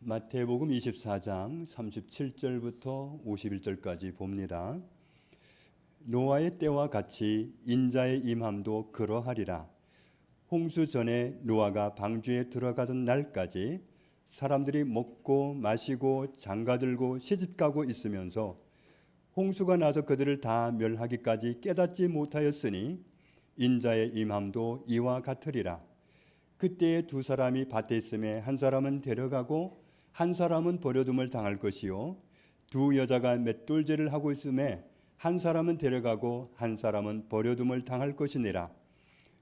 마태복음 24장 37절부터 51절까지 봅니다. 노아의 때와 같이 인자의 임함도 그러하리라. 홍수 전에 노아가 방주에 들어가던 날까지 사람들이 먹고 마시고 장가들고 시집가고 있으면서 홍수가 나서 그들을 다 멸하기까지 깨닫지 못하였으니 인자의 임함도 이와 같으리라. 그때에 두 사람이 밭에 있음에 한 사람은 데려가고 한 사람은 버려둠을 당할 것이요, 두 여자가 맷돌질을 하고 있음에 한 사람은 데려가고 한 사람은 버려둠을 당할 것이니라.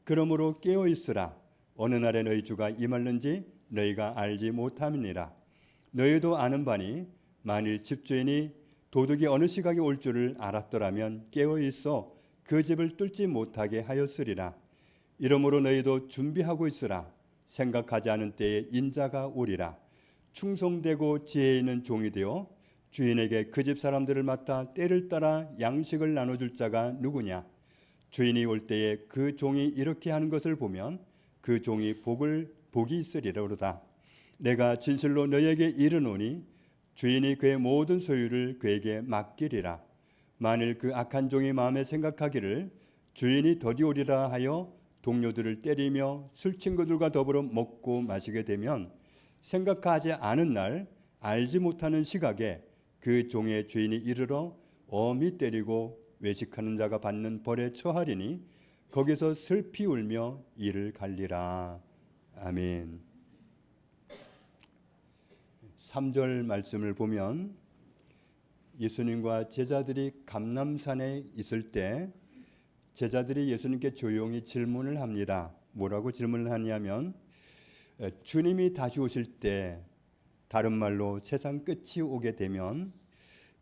그러므로 깨어 있으라. 어느 날에 너희 주가 임할는지 너희가 알지 못함이니라. 너희도 아는 바니 만일 집주인이 도둑이 어느 시각에 올 줄을 알았더라면 깨어 있어 그 집을 뚫지 못하게 하였으리라. 이러므로 너희도 준비하고 있으라. 생각하지 않은 때에 인자가 오리라. 충성되고 지혜 있는 종이 되어 주인에게 그 집 사람들을 맡아 때를 따라 양식을 나눠줄 자가 누구냐? 주인이 올 때에 그 종이 이렇게 하는 것을 보면 그 종이 복이 있으리로다. 내가 진실로 너희에게 이르노니 주인이 그의 모든 소유를 그에게 맡기리라. 만일 그 악한 종이 마음에 생각하기를 주인이 더디 오리라 하여 동료들을 때리며 술 친구들과 더불어 먹고 마시게 되면 생각하지 않은 날 알지 못하는 시각에 그 종의 주인이 이르러 엄히 때리고 외식하는 자가 받는 벌에 처하리니 거기서 슬피 울며 이를 갈리라. 아멘. 3절 말씀을 보면 예수님과 제자들이 감람산에 있을 때 제자들이 예수님께 조용히 질문을 합니다. 뭐라고 질문을 하냐면 주님이 다시 오실 때, 다른 말로 세상 끝이 오게 되면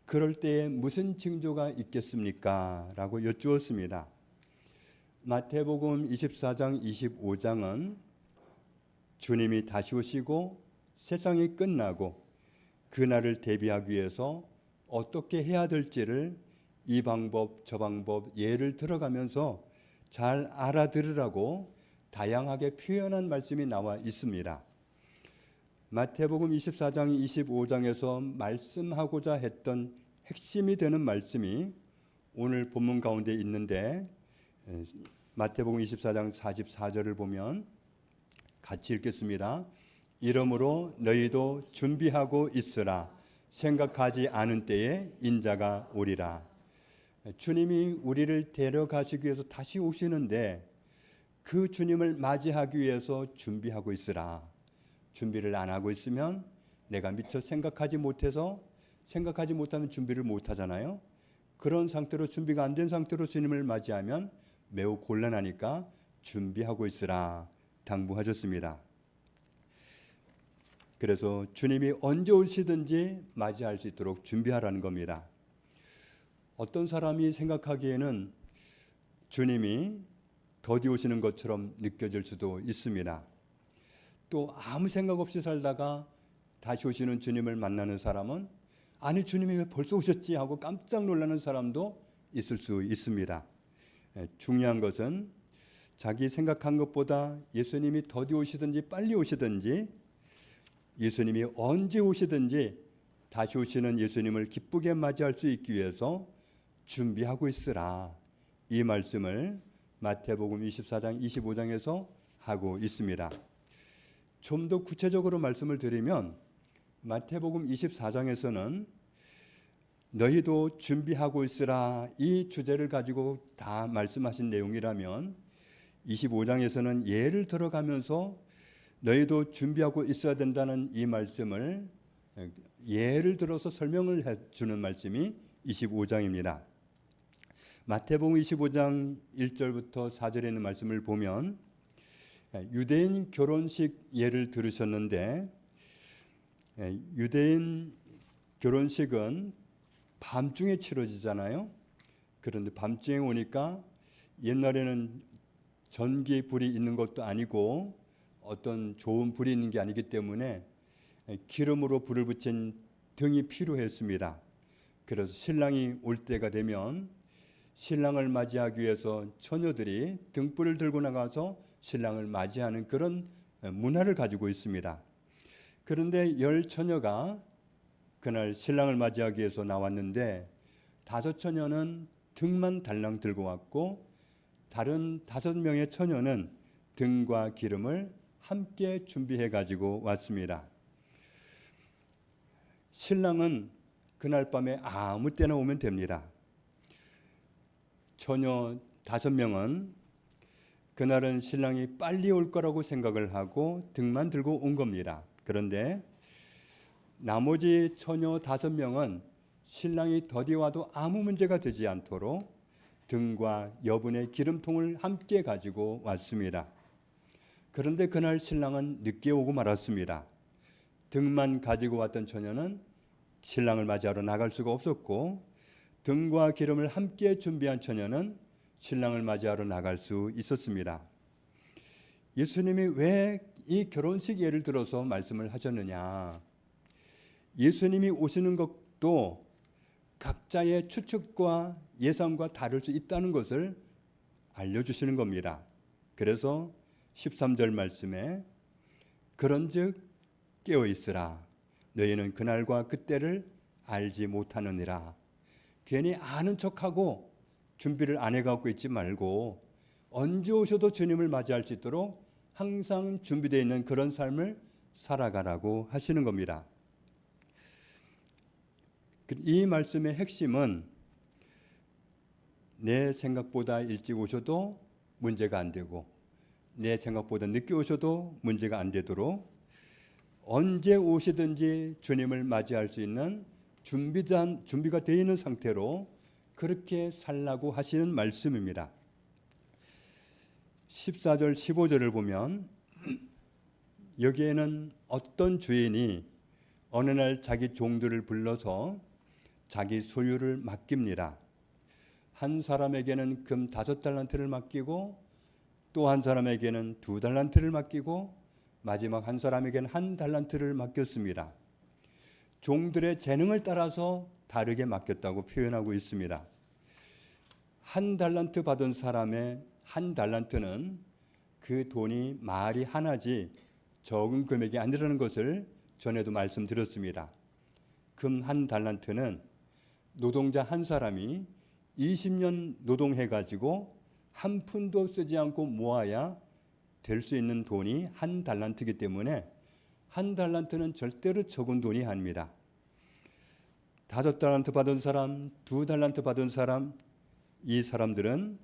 그럴 때에 무슨 징조가 있겠습니까? 라고 여쭈었습니다. 마태복음 24장 25장은 주님이 다시 오시고 세상이 끝나고 그날을 대비하기 위해서 어떻게 해야 될지를 이 방법 저 방법 예를 들어가면서 잘 알아들으라고 다양하게 표현한 말씀이 나와 있습니다. 마태복음 24장 25장에서 말씀하고자 했던 핵심이 되는 말씀이 오늘 본문 가운데 있는데, 마태복음 24장 44절을 보면 같이 읽겠습니다. 이러므로 너희도 준비하고 있으라. 생각하지 않은 때에 인자가 오리라. 주님이 우리를 데려가시기 위해서 다시 오시는데 그 주님을 맞이하기 위해서 준비하고 있으라. 준비를 안 하고 있으면 내가 미처 생각하지 못하면 준비를 못 하잖아요. 그런 상태로 준비가 안 된 상태로 주님을 맞이하면 매우 곤란하니까 준비하고 있으라 당부하셨습니다. 그래서 주님이 언제 오시든지 맞이할 수 있도록 준비하라는 겁니다. 어떤 사람이 생각하기에는 주님이 더디 오시는 것처럼 느껴질 수도 있습니다. 또 아무 생각 없이 살다가 다시 오시는 주님을 만나는 사람은 아니 주님이 왜 벌써 오셨지 하고 깜짝 놀라는 사람도 있을 수 있습니다. 중요한 것은 자기 생각한 것보다 예수님이 더디 오시든지 빨리 오시든지 예수님이 언제 오시든지 다시 오시는 예수님을 기쁘게 맞이할 수 있기 위해서 준비하고 있으라. 이 말씀을 마태복음 24장 25장에서 하고 있습니다. 좀 더 구체적으로 말씀을 드리면 마태복음 24장에서는 너희도 준비하고 있으라 이 주제를 가지고 다 말씀하신 내용이라면 25장에서는 예를 들어가면서 너희도 준비하고 있어야 된다는 이 말씀을 예를 들어서 설명을 해주는 말씀이 25장입니다. 마태복음 25장 1절부터 4절에 있는 말씀을 보면 유대인 결혼식 예를 들으셨는데, 유대인 결혼식은 밤중에 치러지잖아요. 그런데 밤중에 오니까 옛날에는 전기 불이 있는 것도 아니고 어떤 좋은 불이 있는 게 아니기 때문에 기름으로 불을 붙인 등이 필요했습니다. 그래서 신랑이 올 때가 되면 신랑을 맞이하기 위해서 처녀들이 등불을 들고 나가서 신랑을 맞이하는 그런 문화를 가지고 있습니다. 그런데 10처녀가 그날 신랑을 맞이하기 위해서 나왔는데 5처녀는 등만 달랑 들고 왔고 다른 5명의 처녀는 등과 기름을 함께 준비해 가지고 왔습니다. 신랑은 그날 밤에 아무 때나 오면 됩니다. 처녀 5명은 그날은 신랑이 빨리 올 거라고 생각을 하고 등만 들고 온 겁니다. 그런데 나머지 처녀 5명은 신랑이 더디 와도 아무 문제가 되지 않도록 등과 여분의 기름통을 함께 가지고 왔습니다. 그런데 그날 신랑은 늦게 오고 말았습니다. 등만 가지고 왔던 처녀는 신랑을 맞이하러 나갈 수가 없었고 등과 기름을 함께 준비한 처녀는 신랑을 맞이하러 나갈 수 있었습니다. 예수님이 왜 이 결혼식 예를 들어서 말씀을 하셨느냐? 예수님이 오시는 것도 각자의 추측과 예상과 다를 수 있다는 것을 알려주시는 겁니다. 그래서 13절 말씀에 그런즉 깨어있으라 너희는 그날과 그때를 알지 못하느니라. 괜히 아는 척하고 준비를 안 해갖고 있지 말고 언제 오셔도 주님을 맞이할 수 있도록 항상 준비되어 있는 그런 삶을 살아가라고 하시는 겁니다. 이 말씀의 핵심은 내 생각보다 일찍 오셔도 문제가 안 되고 내 생각보다 늦게 오셔도 문제가 안 되도록 언제 오시든지 주님을 맞이할 수 있는 준비가 되어 있는 상태로 그렇게 살라고 하시는 말씀입니다. 14절 15절을 보면 여기에는 어떤 주인이 어느 날 자기 종들을 불러서 자기 소유를 맡깁니다. 한 사람에게는 금 5달란트를 맡기고 또 한 사람에게는 2달란트를 맡기고 마지막 한 사람에게는 1달란트를 맡겼습니다. 종들의 재능을 따라서 다르게 맡겼다고 표현하고 있습니다. 1달란트 받은 사람의 1달란트는 그 돈이 말이 하나지 적은 금액이 아니라는 것을 전에도 말씀드렸습니다. 금 1달란트는 노동자 한 사람이 20년 노동해가지고 한 푼도 쓰지 않고 모아야 될 수 있는 돈이 1달란트이기 때문에 1달란트는 절대로 적은 돈이 아닙니다. 5달란트 받은 사람, 2달란트 받은 사람, 이 사람들은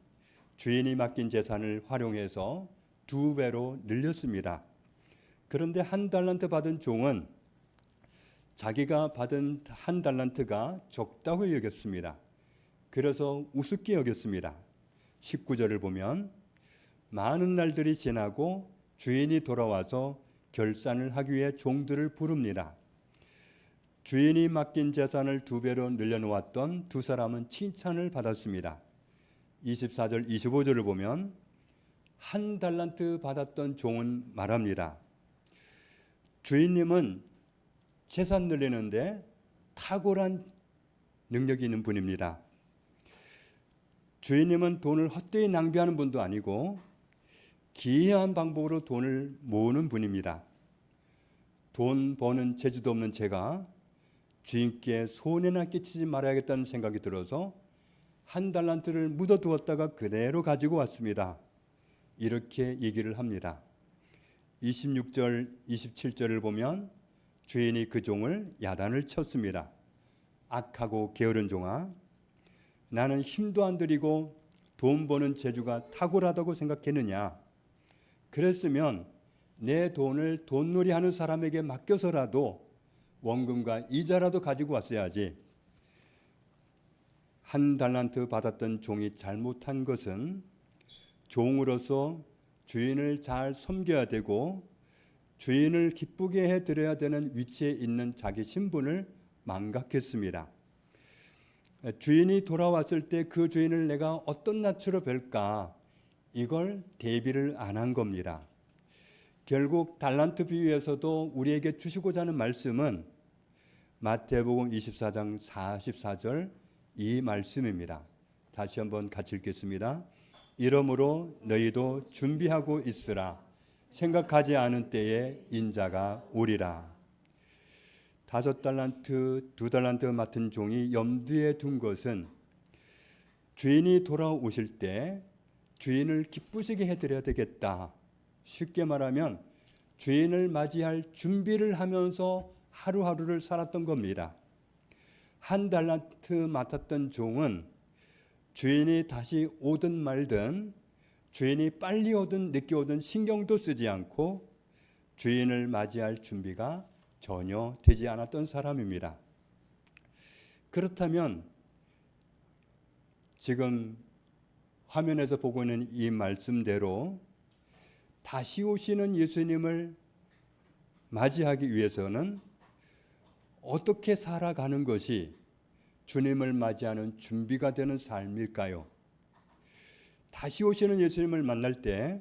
주인이 맡긴 재산을 활용해서 2배로 늘렸습니다. 그런데 1달란트 받은 종은 자기가 받은 1달란트가 적다고 여겼습니다. 그래서 우습게 여겼습니다. 19절을 보면 많은 날들이 지나고 주인이 돌아와서 결산을 하기 위해 종들을 부릅니다. 주인이 맡긴 재산을 2배로 늘려놓았던 두 사람은 칭찬을 받았습니다. 24절 25절을 보면 1달란트 받았던 종은 말합니다. 주인님은 재산 늘리는데 탁월한 능력이 있는 분입니다. 주인님은 돈을 헛되이 낭비하는 분도 아니고 기이한 방법으로 돈을 모으는 분입니다. 돈 버는 재주도 없는 제가 주인께 손해나 끼치지 말아야겠다는 생각이 들어서 1달란트를 묻어두었다가 그대로 가지고 왔습니다. 이렇게 얘기를 합니다. 26절, 27절을 보면 주인이 그 종을 야단을 쳤습니다. 악하고 게으른 종아, 나는 힘도 안 들이고 돈 버는 재주가 탁월하다고 생각했느냐? 그랬으면 내 돈을 돈놀이하는 사람에게 맡겨서라도 원금과 이자라도 가지고 왔어야지. 1달란트 받았던 종이 잘못한 것은 종으로서 주인을 잘 섬겨야 되고 주인을 기쁘게 해드려야 되는 위치에 있는 자기 신분을 망각했습니다. 주인이 돌아왔을 때 그 주인을 내가 어떤 낯으로 뵐까, 이걸 대비를 안 한 겁니다. 결국 달란트 비유에서도 우리에게 주시고자 하는 말씀은 마태복음 24장 44절 이 말씀입니다. 다시 한번 같이 읽겠습니다. 이러므로 너희도 준비하고 있으라. 생각하지 않은 때에 인자가 오리라. 5달란트, 2달란트 맡은 종이 염두에 둔 것은 주인이 돌아오실 때 주인을 기쁘시게 해드려야 되겠다. 쉽게 말하면 주인을 맞이할 준비를 하면서 하루하루를 살았던 겁니다. 1달란트 맡았던 종은 주인이 다시 오든 말든, 주인이 빨리 오든 늦게 오든 신경도 쓰지 않고 주인을 맞이할 준비가 전혀 되지 않았던 사람입니다. 그렇다면 지금 화면에서 보고 있는 이 말씀대로 다시 오시는 예수님을 맞이하기 위해서는 어떻게 살아가는 것이 주님을 맞이하는 준비가 되는 삶일까요? 다시 오시는 예수님을 만날 때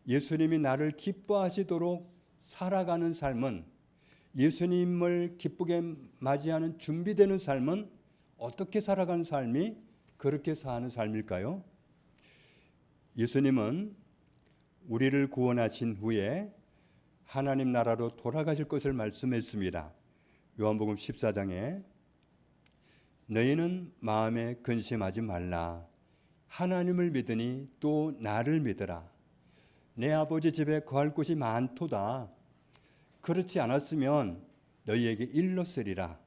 예수님이 나를 기뻐하시도록 살아가는 삶은, 예수님을 기쁘게 맞이하는 준비되는 삶은 어떻게 살아가는 삶이 그렇게 사는 삶일까요? 예수님은 우리를 구원하신 후에 하나님 나라로 돌아가실 것을 말씀했습니다. 요한복음 14장에 너희는 마음에 근심하지 말라. 하나님을 믿으니 또 나를 믿으라. 내 아버지 집에 거할 곳이 많도다. 그렇지 않았으면 너희에게 일렀으리라.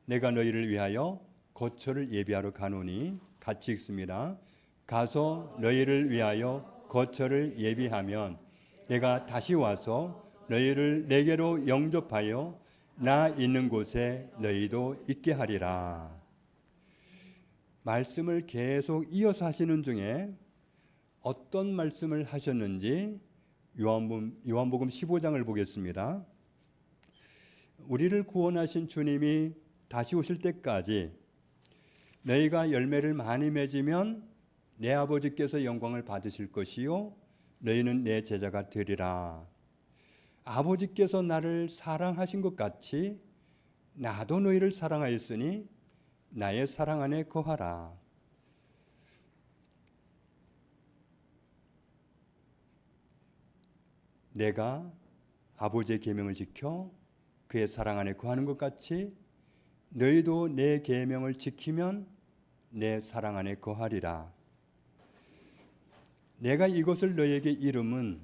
내가 너희를 위하여 거처를 예비하러 가노니, 같이 읽습니다. 가서 너희를 위하여 거처를 예비하면 내가 다시 와서 너희를 내게로 영접하여 나 있는 곳에 너희도 있게 하리라. 말씀을 계속 이어서 하시는 중에 어떤 말씀을 하셨는지 요한복음 15장을 보겠습니다. 우리를 구원하신 주님이 다시 오실 때까지 너희가 열매를 많이 맺으면 내 아버지께서 영광을 받으실 것이요 너희는 내 제자가 되리라. 아버지께서 나를 사랑하신 것 같이 나도 너희를 사랑하였으니 나의 사랑 안에 거하라. 내가 아버지의 계명을 지켜 그의 사랑 안에 거하는 것 같이 너희도 내 계명을 지키면 내 사랑 안에 거하리라. 내가 이것을 너희에게 이름은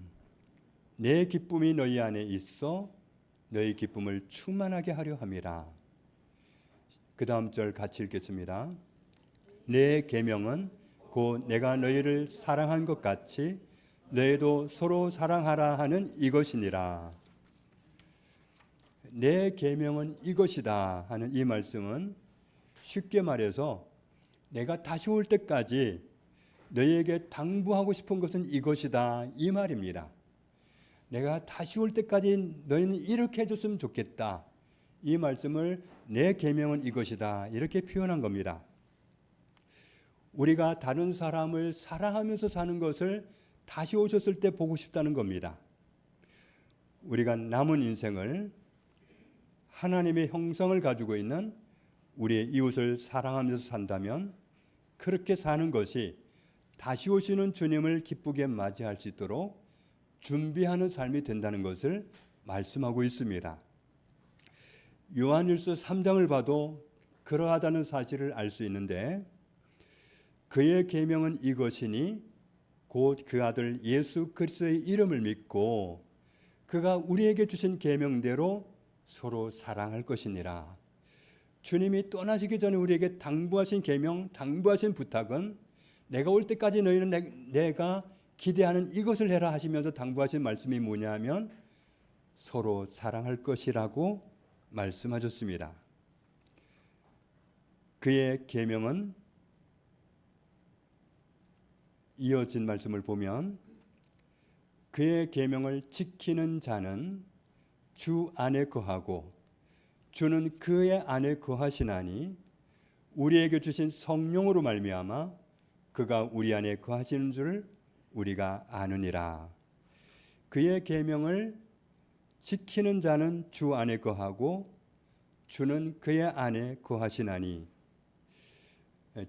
내 기쁨이 너희 안에 있어 너희 기쁨을 충만하게 하려 함이라. 그 다음 절 같이 읽겠습니다. 내 계명은 곧 내가 너희를 사랑한 것 같이 너희도 서로 사랑하라 하는 이것이니라. 내 계명은 이것이다 하는 이 말씀은 쉽게 말해서 내가 다시 올 때까지 너희에게 당부하고 싶은 것은 이것이다 이 말입니다. 내가 다시 올 때까지 너희는 이렇게 해줬으면 좋겠다. 이 말씀을 내 계명은 이것이다 이렇게 표현한 겁니다. 우리가 다른 사람을 사랑하면서 사는 것을 다시 오셨을 때 보고 싶다는 겁니다. 우리가 남은 인생을 하나님의 형상을 가지고 있는 우리의 이웃을 사랑하면서 산다면 그렇게 사는 것이 다시 오시는 주님을 기쁘게 맞이할 수 있도록 준비하는 삶이 된다는 것을 말씀하고 있습니다. 요한일서 3장을 봐도 그러하다는 사실을 알 수 있는데 그의 계명은 이것이니 곧 그 아들 예수 그리스도의 이름을 믿고 그가 우리에게 주신 계명대로 서로 사랑할 것이니라. 주님이 떠나시기 전에 우리에게 당부하신 계명, 당부하신 부탁은 내가 올 때까지 너희는 내가 기대하는 이것을 해라 하시면서 당부하신 말씀이 뭐냐 하면 서로 사랑할 것이라고 말씀하셨습니다. 그의 계명은 이어진 말씀을 보면 그의 계명을 지키는 자는 주 안에 거하고 주는 그의 안에 거하시나니 우리에게 주신 성령으로 말미암아 그가 우리 안에 거하시는 줄 우리가 아느니라. 그의 계명을 지키는 자는 주 안에 거하고 주는 그의 안에 거하시나니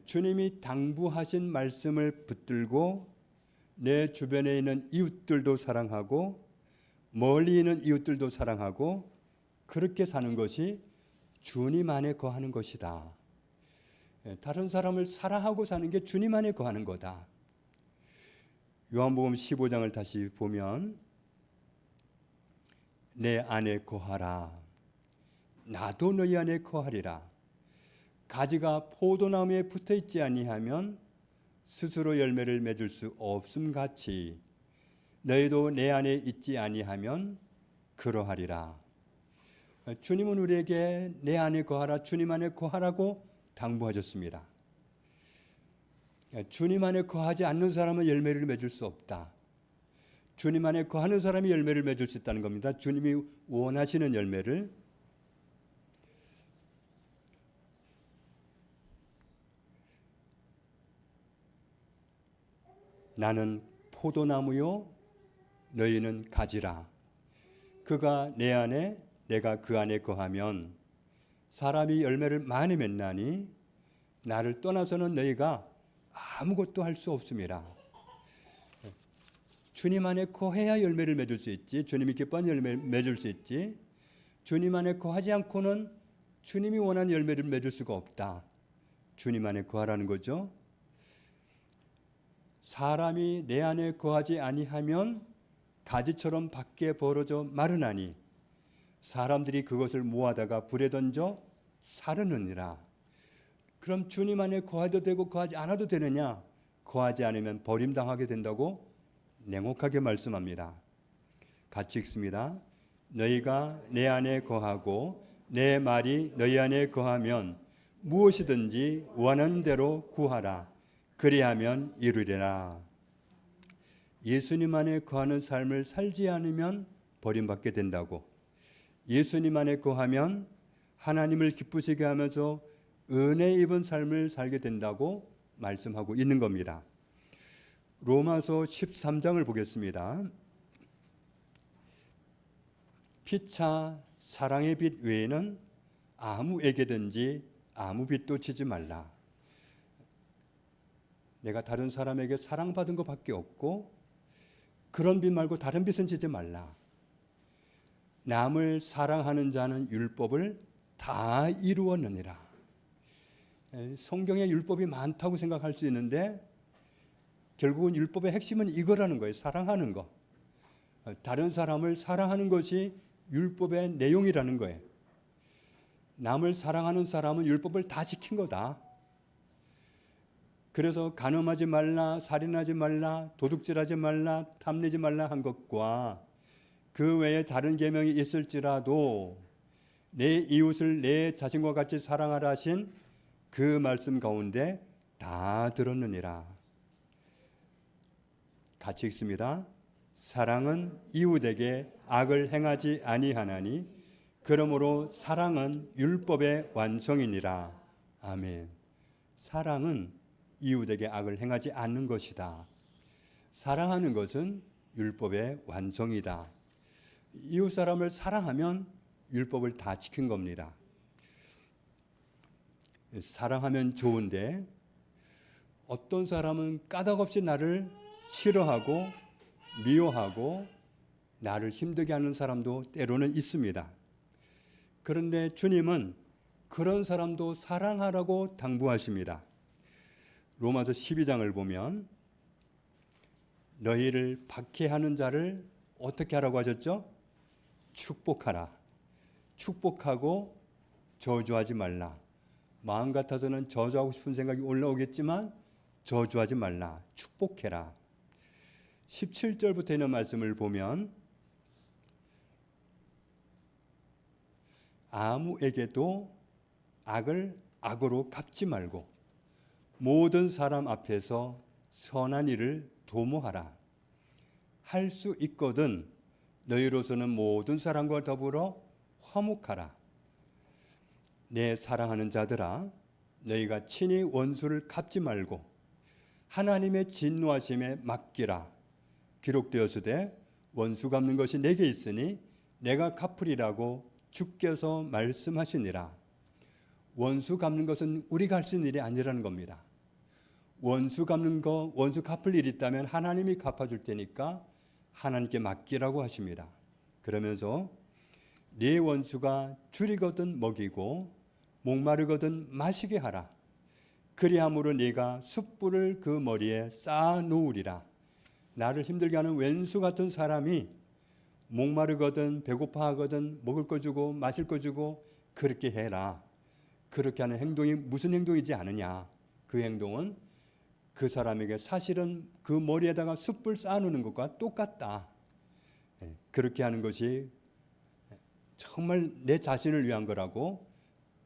주님이 당부하신 말씀을 붙들고 내 주변에 있는 이웃들도 사랑하고 멀리 있는 이웃들도 사랑하고 그렇게 사는 것이 주님 안에 거하는 것이다. 다른 사람을 사랑하고 사는 게 주님 안에 거하는 거다. 요한복음 15장을 다시 보면 내 안에 거하라. 나도 너희 안에 거하리라. 가지가 포도나무에 붙어 있지 아니하면 스스로 열매를 맺을 수 없음 같이 너희도 내 안에 있지 아니하면 그러하리라. 주님은 우리에게 내 안에 거하라, 주님 안에 거하라고 당부하셨습니다. 주님 안에 거하지 않는 사람은 열매를 맺을 수 없다. 주님 안에 거하는 사람이 열매를 맺을 수 있다는 겁니다. 주님이 원하시는 열매를. 나는 포도나무요 너희는 가지라. 그가 내 안에 내가 그 안에 거하면 사람이 열매를 많이 맺나니 나를 떠나서는 너희가 아무것도 할 수 없음이라. 주님 안에 거해야 열매를 맺을 수 있지. 주님이 기뻐하는 열매를 맺을 수 있지. 주님 안에 거하지 않고는 주님이 원하는 열매를 맺을 수가 없다. 주님 안에 거하라는 거죠. 사람이 내 안에 거하지 아니하면 가지처럼 밖에 벌어져 마르나니 사람들이 그것을 모아다가 불에 던져 사르느니라. 그럼 주님 안에 거해도 되고 거하지 않아도 되느냐? 거하지 않으면 버림당하게 된다고 냉혹하게 말씀합니다. 같이 읽습니다. 너희가 내 안에 거하고 내 말이 너희 안에 거하면 무엇이든지 원하는 대로 구하라. 그리하면 이루리라. 예수님 안에 거하는 삶을 살지 않으면 버림받게 된다고. 예수님 안에 거하면 하나님을 기쁘시게 하면서 은혜 입은 삶을 살게 된다고 말씀하고 있는 겁니다. 로마서 13장을 보겠습니다. 피차 사랑의 빛 외에는 아무에게든지 아무 빛도 지지 말라. 내가 다른 사람에게 사랑받은 것밖에 없고 그런 빛 말고 다른 빛은 지지 말라. 남을 사랑하는 자는 율법을 다 이루었느니라. 성경에 율법이 많다고 생각할 수 있는데 결국은 율법의 핵심은 이거라는 거예요. 사랑하는 거. 다른 사람을 사랑하는 것이 율법의 내용이라는 거예요. 남을 사랑하는 사람은 율법을 다 지킨 거다. 그래서 간음하지 말라, 살인하지 말라, 도둑질하지 말라, 탐내지 말라 한 것과 그 외에 다른 계명이 있을지라도 내 이웃을 내 자신과 같이 사랑하라 하신 그 말씀 가운데 다 들었느니라. 같이 읽습니다. 사랑은 이웃에게 악을 행하지 아니하나니 그러므로 사랑은 율법의 완성이니라. 아멘. 사랑은 이웃에게 악을 행하지 않는 것이다. 사랑하는 것은 율법의 완성이다. 이웃 사람을 사랑하면 율법을 다 지킨 겁니다. 사랑하면 좋은데 어떤 사람은 까닭없이 나를 싫어하고 미워하고 나를 힘들게 하는 사람도 때로는 있습니다. 그런데 주님은 그런 사람도 사랑하라고 당부하십니다. 로마서 12장을 보면 너희를 박해하는 자를 어떻게 하라고 하셨죠? 축복하라. 축복하고 저주하지 말라. 마음 같아서는 저주하고 싶은 생각이 올라오겠지만 저주하지 말라. 축복해라. 17절부터 있는 말씀을 보면 아무에게도 악을 악으로 갚지 말고 모든 사람 앞에서 선한 일을 도모하라. 할 수 있거든 너희로서는 모든 사람과 더불어 화목하라. 내 사랑하는 자들아, 너희가 친히 원수를 갚지 말고 하나님의 진노하심에 맡기라. 기록되었으되 원수 갚는 것이 내게 있으니 내가 갚으리라고 주께서 말씀하시니라. 원수 갚는 것은 우리가 할 수 있는 일이 아니라는 겁니다. 원수 갚는 거, 원수 갚을 일이 있다면 하나님이 갚아줄 테니까 하나님께 맡기라고 하십니다. 그러면서 네 원수가 줄이거든 먹이고 목마르거든 마시게 하라. 그리함으로 네가 숯불을 그 머리에 쌓아 놓으리라. 나를 힘들게 하는 왼수 같은 사람이 목마르거든 배고파하거든 먹을 거 주고 마실 거 주고 그렇게 해라. 그렇게 하는 행동이 무슨 행동이지 않느냐. 그 행동은 그 사람에게 사실은 그 머리에다가 숯불 쌓아놓는 것과 똑같다. 그렇게 하는 것이 정말 내 자신을 위한 거라고,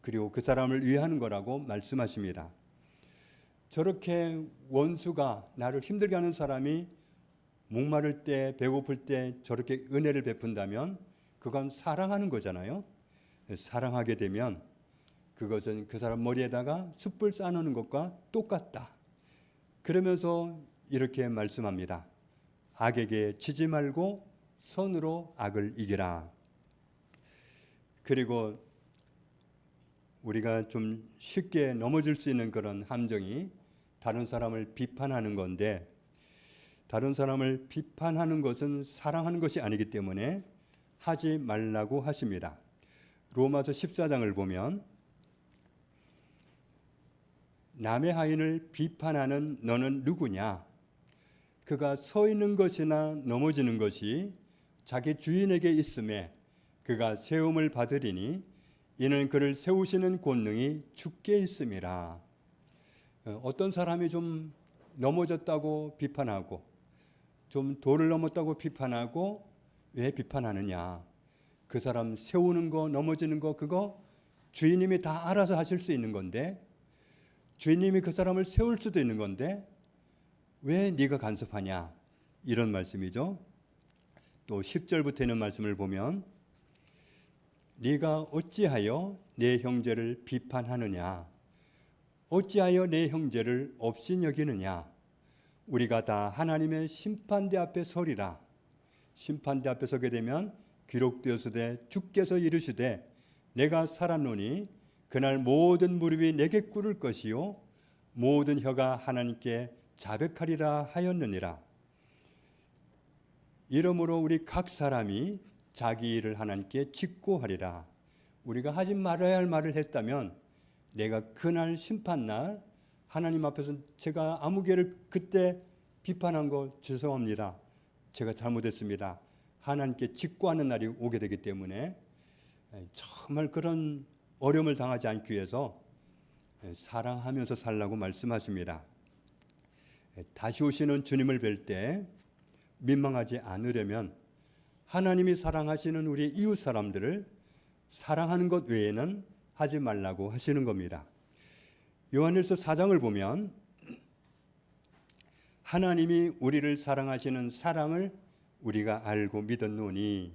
그리고 그 사람을 위하는 거라고 말씀하십니다. 저렇게 원수가, 나를 힘들게 하는 사람이 목마를 때 배고플 때 저렇게 은혜를 베푼다면 그건 사랑하는 거잖아요. 사랑하게 되면 그것은 그 사람 머리에다가 숯불 쌓아놓는 것과 똑같다. 그러면서 이렇게 말씀합니다. 악에게 치지 말고 선으로 악을 이기라. 그리고 우리가 좀 쉽게 넘어질 수 있는 그런 함정이 다른 사람을 비판하는 건데, 다른 사람을 비판하는 것은 사랑하는 것이 아니기 때문에 하지 말라고 하십니다. 로마서 14장을 보면 남의 하인을 비판하는 너는 누구냐? 그가 서 있는 것이나 넘어지는 것이 자기 주인에게 있음에 그가 세움을 받으리니 이는 그를 세우시는 권능이 주께 있음이라. 어떤 사람이 좀 넘어졌다고 비판하고 좀 도를 넘었다고 비판하고 왜 비판하느냐? 그 사람 세우는 거 넘어지는 거 그거 주인님이 다 알아서 하실 수 있는 건데, 주인님이 그 사람을 세울 수도 있는 건데 왜 네가 간섭하냐? 이런 말씀이죠. 또 10절부터 있는 말씀을 보면 네가 어찌하여 내 형제를 비판하느냐? 어찌하여 내 형제를 없이 여기느냐? 우리가 다 하나님의 심판대 앞에 서리라. 심판대 앞에 서게 되면 기록되었으되 주께서 이르시되 내가 살았노니 그날 모든 무릎이 내게 꿇을 것이요 모든 혀가 하나님께 자백하리라 하였느니라. 이러므로 우리 각 사람이 자기 일을 하나님께 직고하리라. 우리가 하지 말아야 할 말을 했다면 내가 그날 심판날 하나님 앞에서 제가 아무 개를 그때 비판한 거 죄송합니다. 제가 잘못했습니다. 하나님께 직고하는 날이 오게 되기 때문에 정말 그런 어려움을 당하지 않기 위해서 사랑하면서 살라고 말씀하십니다. 다시 오시는 주님을 뵐 때 민망하지 않으려면 하나님이 사랑하시는 우리 이웃 사람들을 사랑하는 것 외에는 하지 말라고 하시는 겁니다. 요한일서 4장을 보면 하나님이 우리를 사랑하시는 사랑을 우리가 알고 믿었노니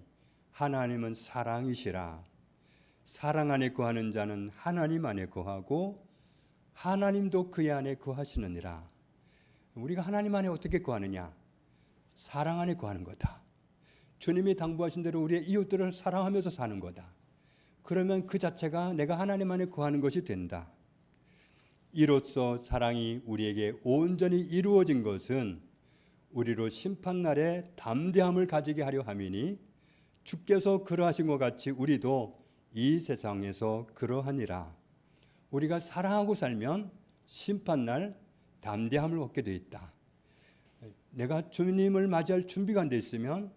하나님은 사랑이시라. 사랑 안에 거하는 자는 하나님 안에 거하고 하나님도 그의 안에 거하시느니라. 우리가 하나님 안에 어떻게 거하느냐? 사랑 안에 거하는 거다. 주님이 당부하신 대로 우리의 이웃들을 사랑하면서 사는 거다. 그러면 그 자체가 내가 하나님 안에 거하는 것이 된다. 이로써 사랑이 우리에게 온전히 이루어진 것은 우리로 심판날에 담대함을 가지게 하려 함이니 주께서 그러하신 것 같이 우리도 이 세상에서 그러하니라. 우리가 사랑하고 살면 심판날 담대함을 얻게 되어 있다. 내가 주님을 맞이할 준비가 안 돼 있으면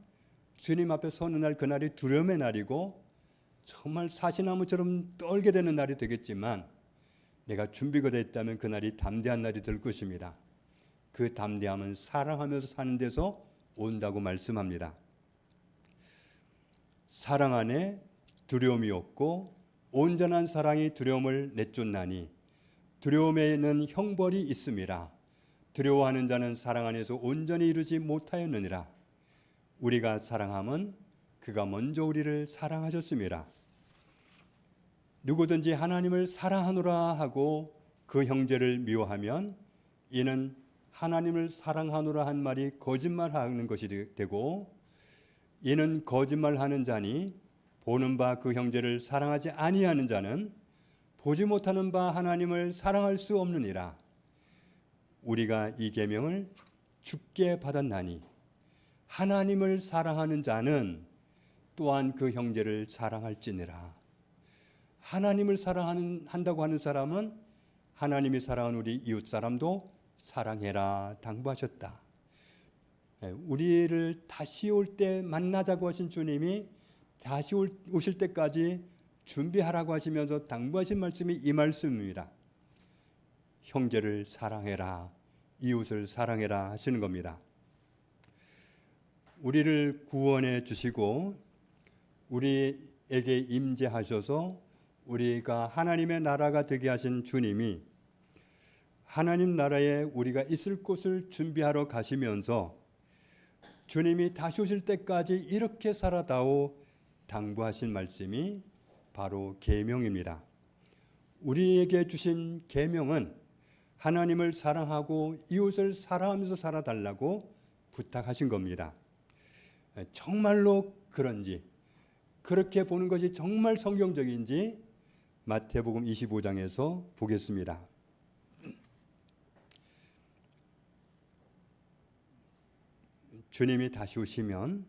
주님 앞에 서는 날, 그날이 두려움의 날이고 정말 사시나무처럼 떨게 되는 날이 되겠지만 내가 준비가 됐다면 그날이 담대한 날이 될 것입니다. 그 담대함은 사랑하면서 사는 데서 온다고 말씀합니다. 사랑 안에 두려움이 없고 온전한 사랑이 두려움을 내쫓나니 두려움에는 형벌이 있음이라. 두려워하는 자는 사랑 안에서 온전히 이루지 못하였느니라. 우리가 사랑함은 그가 먼저 우리를 사랑하셨음이라. 누구든지 하나님을 사랑하노라 하고 그 형제를 미워하면 이는 하나님을 사랑하노라 한 말이 거짓말하는 것이 되고 이는 거짓말하는 자니 보는 바 그 형제를 사랑하지 아니하는 자는 보지 못하는 바 하나님을 사랑할 수 없느니라. 우리가 이 계명을 주께 받았나니 하나님을 사랑하는 자는 또한 그 형제를 사랑할지니라. 하나님을 사랑한다고 하는 사람은 하나님이 사랑하는 우리 이웃 사람도 사랑해라 당부하셨다. 우리를 다시 올 때 만나자고 하신 주님이 다시 오실 때까지 준비하라고 하시면서 당부하신 말씀이 이 말씀입니다. 형제를 사랑해라, 이웃을 사랑해라 하시는 겁니다. 우리를 구원해 주시고 우리에게 임재하셔서 우리가 하나님의 나라가 되게 하신 주님이 하나님 나라에 우리가 있을 곳을 준비하러 가시면서 주님이 다시 오실 때까지 이렇게 살아다오 당부하신 말씀이 바로 계명입니다. 우리에게 주신 계명은 하나님을 사랑하고 이웃을 사랑하면서 살아달라고 부탁하신 겁니다. 정말로 그런지, 그렇게 보는 것이 정말 성경적인지 마태복음 25장에서 보겠습니다. 주님이 다시 오시면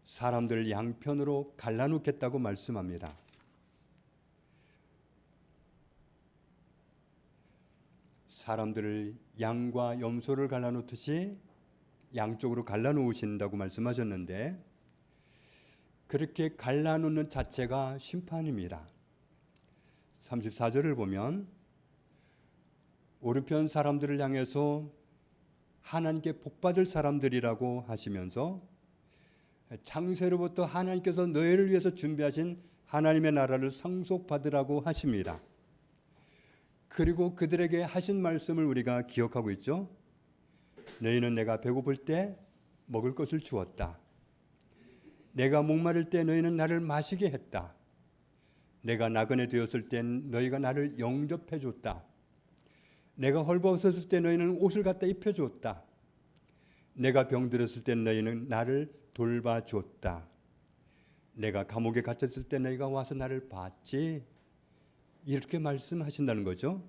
사람들을 양편으로 갈라놓겠다고 말씀합니다. 사람들을 양과 염소를 갈라놓듯이 양쪽으로 갈라놓으신다고 말씀하셨는데 그렇게 갈라놓는 자체가 심판입니다. 34절을 보면 오른편 사람들을 향해서 하나님께 복받을 사람들이라고 하시면서 창세로부터 하나님께서 너희를 위해서 준비하신 하나님의 나라를 상속받으라고 하십니다. 그리고 그들에게 하신 말씀을 우리가 기억하고 있죠. 너희는 내가 배고플 때 먹을 것을 주었다. 내가 목마를 때 너희는 나를 마시게 했다. 내가 나그네 되었을 땐 너희가 나를 영접해 줬다. 내가 헐벗었을 때 너희는 옷을 갖다 입혀 줬다. 내가 병들었을 때 너희는 나를 돌봐 줬다. 내가 감옥에 갇혔을 때 너희가 와서 나를 봤지. 이렇게 말씀하신다는 거죠.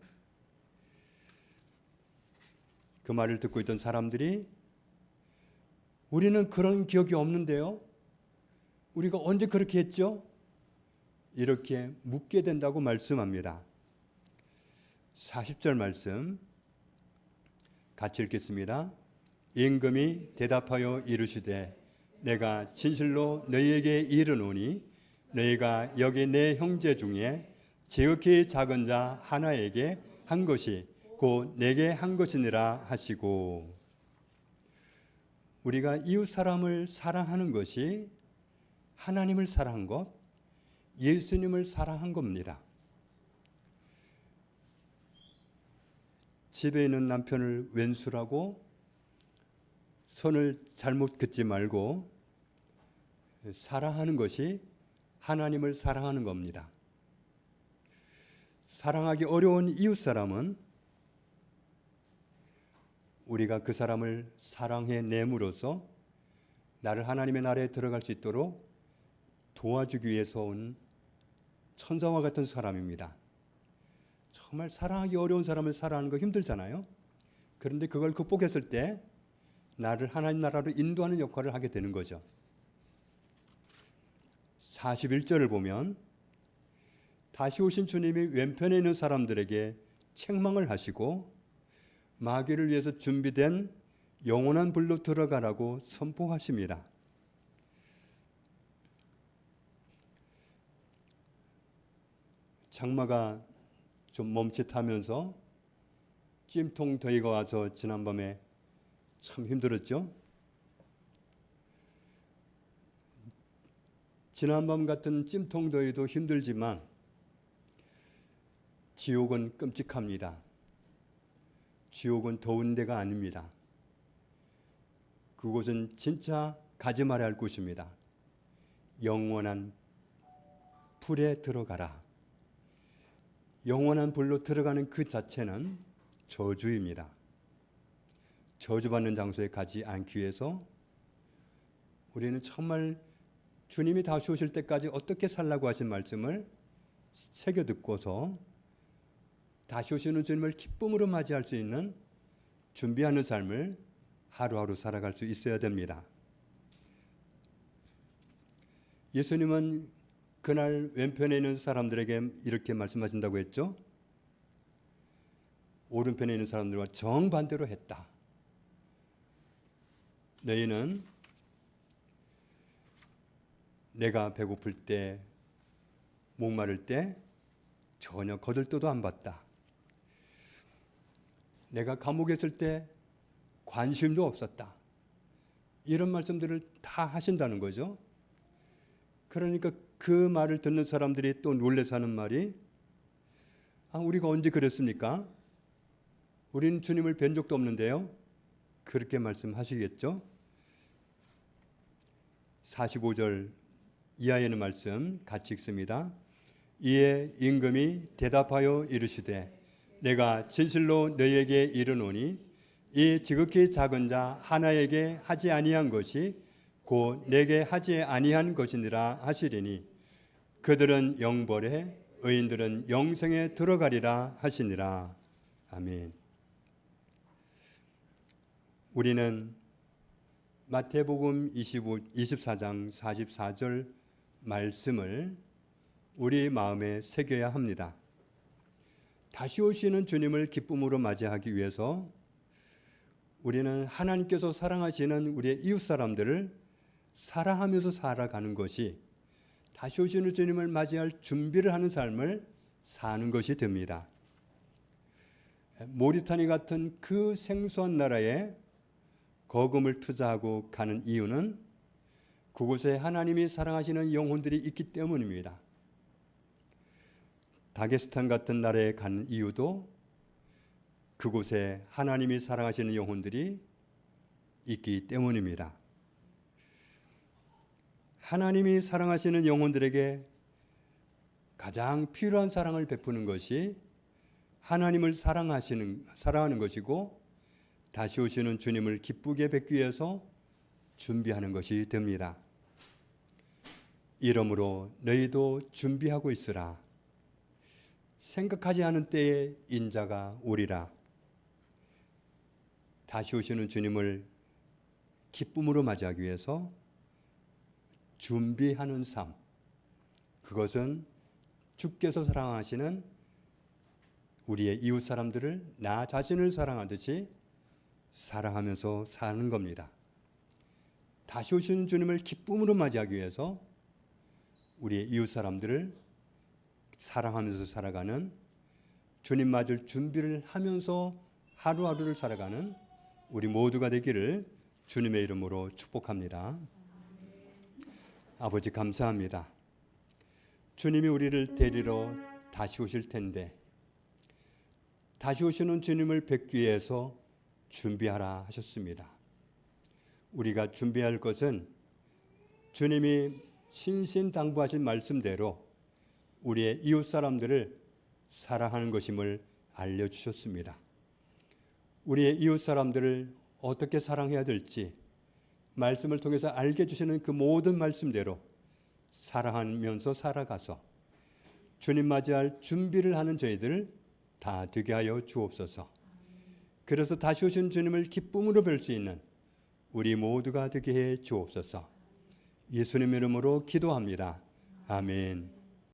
그 말을 듣고 있던 사람들이 우리는 그런 기억이 없는데요. 우리가 언제 그렇게 했죠? 이렇게 묻게 된다고 말씀합니다. 40절 말씀 같이 읽겠습니다. 임금이 대답하여 이르시되 내가 진실로 너희에게 이르노니 너희가 여기 내 형제 중에 지극히 작은 자 하나에게 한 것이 곧 내게 한 것이니라 하시고, 우리가 이웃 사람을 사랑하는 것이 하나님을 사랑한 것, 예수님을 사랑한 겁니다. 집에 있는 남편을 왼수라고 선을 잘못 긋지 말고 사랑하는 것이 하나님을 사랑하는 겁니다. 사랑하기 어려운 이웃 사람은 우리가 그 사람을 사랑해 내므로써 나를 하나님의 나라에 들어갈 수 있도록 도와주기 위해서 온 천사와 같은 사람입니다. 정말 사랑하기 어려운 사람을 사랑하는 거 힘들잖아요. 그런데 그걸 극복했을 때 나를 하나님 나라로 인도하는 역할을 하게 되는 거죠. 41절을 보면 다시 오신 주님이 왼편에 있는 사람들에게 책망을 하시고 마귀를 위해서 준비된 영원한 불로 들어가라고 선포하십니다. 장마가 좀 멈칫하면서 찜통 더위가 와서 지난밤에 참 힘들었죠. 지난밤 같은 찜통 더위도 힘들지만 지옥은 끔찍합니다. 지옥은 더운 데가 아닙니다. 그곳은 진짜 가지 말아야 할 곳입니다. 영원한 불에 들어가라. 영원한 불로 들어가는 그 자체는 저주입니다. 저주받는 장소에 가지 않기 위해서 우리는 정말 주님이 다시 오실 때까지 어떻게 살라고 하신 말씀을 새겨 듣고서 다시 오시는 주님을 기쁨으로 맞이할 수 있는 준비하는 삶을 하루하루 살아갈 수 있어야 됩니다. 예수님은 그날 왼편에 있는 사람들에게 이렇게 말씀하신다고 했죠. 오른편에 있는 사람들과 정반대로 했다. 너희는 내가 배고플 때, 목마를 때 전혀 거들떠도 안 봤다. 내가 감옥에 있을 때 관심도 없었다. 이런 말씀들을 다 하신다는 거죠. 그러니까 그 말을 듣는 사람들이 또 놀라서 하는 말이, 우리가 언제 그랬습니까? 우리는 주님을 뵌 적도 없는데요. 그렇게 말씀하시겠죠. 45절 이하에는 말씀 같이 읽습니다. 이에 임금이 대답하여 이르시되 내가 진실로 너희에게 이르노니 이 지극히 작은 자 하나에게 하지 아니한 것이 곧 내게 하지 아니한 것이니라 하시리니 그들은 영벌에 의인들은 영생에 들어가리라 하시니라. 아멘. 우리는 마태복음 24장 44절 말씀을 우리 마음에 새겨야 합니다. 다시 오시는 주님을 기쁨으로 맞이하기 위해서 우리는 하나님께서 사랑하시는 우리의 이웃 사람들을 사랑하면서 살아가는 것이 다시 오시는 주님을 맞이할 준비를 하는 삶을 사는 것이 됩니다. 모리타니 같은 그 생소한 나라에 거금을 투자하고 가는 이유는 그곳에 하나님이 사랑하시는 영혼들이 있기 때문입니다. 다게스탄 같은 나라에 가는 이유도 그곳에 하나님이 사랑하시는 영혼들이 있기 때문입니다. 하나님이 사랑하시는 영혼들에게 가장 필요한 사랑을 베푸는 것이 하나님을 사랑하는 것이고 다시 오시는 주님을 기쁘게 뵙기 위해서 준비하는 것이 됩니다. 이러므로 너희도 준비하고 있으라. 생각하지 않은 때에 인자가 오리라. 다시 오시는 주님을 기쁨으로 맞이하기 위해서 준비하는 삶, 그것은 주께서 사랑하시는 우리의 이웃 사람들을 나 자신을 사랑하듯이 사랑하면서 사는 겁니다. 다시 오시는 주님을 기쁨으로 맞이하기 위해서 우리의 이웃 사람들을 사랑하면서 살아가는, 주님 맞을 준비를 하면서 하루하루를 살아가는 우리 모두가 되기를 주님의 이름으로 축복합니다. 아버지 감사합니다. 주님이 우리를 데리러 다시 오실 텐데 다시 오시는 주님을 뵙기 위해서 준비하라 하셨습니다. 우리가 준비할 것은 주님이 신신당부하신 말씀대로 우리의 이웃 사람들을 사랑하는 것임을 알려주셨습니다. 우리의 이웃 사람들을 어떻게 사랑해야 될지 말씀을 통해서 알게 해주시는 그 모든 말씀대로 사랑하면서 살아가서 주님 맞이할 준비를 하는 저희들 다 되게 하여 주옵소서. 그래서 다시 오신 주님을 기쁨으로 뵐 수 있는 우리 모두가 되게 해 주옵소서. 예수님 이름으로 기도합니다. 아멘.